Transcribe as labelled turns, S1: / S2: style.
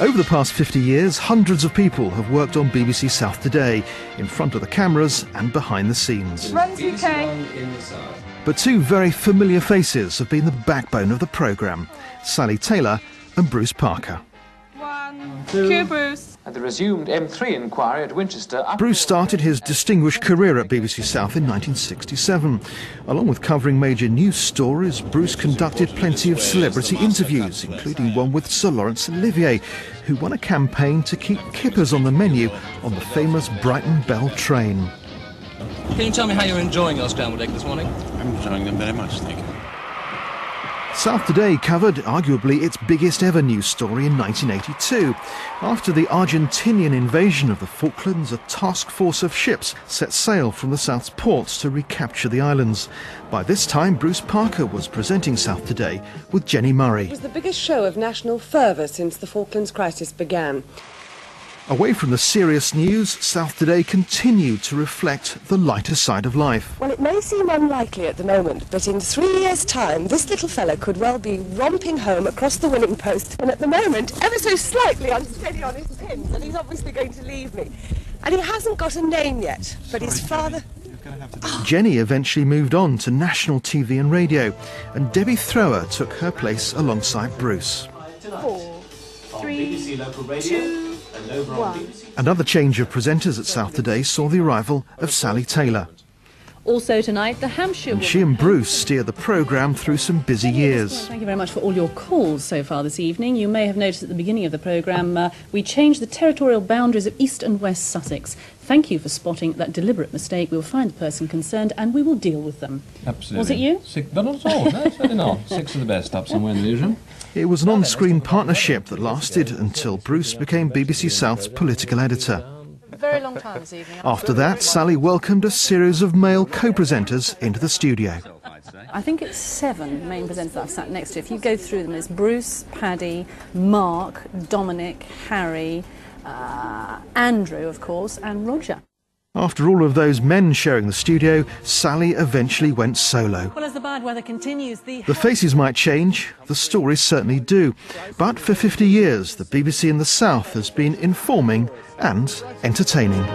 S1: Over the past 50 years, hundreds of people have worked on BBC South Today, in front of the cameras and behind the scenes. But two very familiar faces have been the backbone of the programme, Sally Taylor and Bruce Parker.
S2: Cue Bruce.
S3: At the resumed M3 inquiry at Winchester...
S1: Bruce started his distinguished career at BBC South in 1967. Along with covering major news stories, Bruce conducted plenty of celebrity interviews, including one with Sir Laurence Olivier, who won a campaign to keep kippers on the menu on the famous Brighton Bell train.
S4: Can you tell me how you're enjoying your scrambled egg this morning?
S5: I'm enjoying them very much, thank you.
S1: South Today covered arguably its biggest ever news story in 1982. After the Argentinian invasion of the Falklands, a task force of ships set sail from the South's ports to recapture the islands. By this time, Bruce Parker was presenting South Today with Jenny Murray.
S6: It was the biggest show of national fervour since the Falklands crisis began.
S1: Away from the serious news, South Today continued to reflect the lighter side of life.
S6: Well, it may seem unlikely at the moment, but in 3 years' time, this little fella could well be romping home across the winning post, and at the moment, ever so slightly unsteady on his pins, and he's obviously going to leave me. And he hasn't got a name yet, but his father...
S1: Jenny eventually moved on to national TV and radio, and Debbie Thrower took her place alongside Bruce.
S2: 4, 3, 2...
S1: Another change of presenters at South Today saw the arrival of Sally Taylor.
S7: Also tonight, the Hampshire woman.
S1: She and Bruce steer the programme through some busy years.
S7: Thank you very much for all your calls so far this evening. You may have noticed at the beginning of the programme we changed the territorial boundaries of East and West Sussex. Thank you for spotting that deliberate mistake. We'll find the person concerned and we will deal with them.
S4: Absolutely.
S7: Was it you?
S4: But not at all. No, certainly not. 6 are the best up somewhere in the newsroom.
S1: It was an on-screen partnership that lasted until Bruce became BBC South's political editor.
S2: A very long time this evening.
S1: After that, Sally welcomed a series of male co-presenters into the studio.
S7: I think it's 7 main presenters that I've sat next to. If you go through them, there's Bruce, Paddy, Mark, Dominic, Harry, Andrew, of course, and Roger.
S1: After all of those men sharing the studio, Sally eventually went solo.
S7: Well, as the bad weather continues, the
S1: faces might change, the stories certainly do. But for 50 years, the BBC in the South has been informing and entertaining.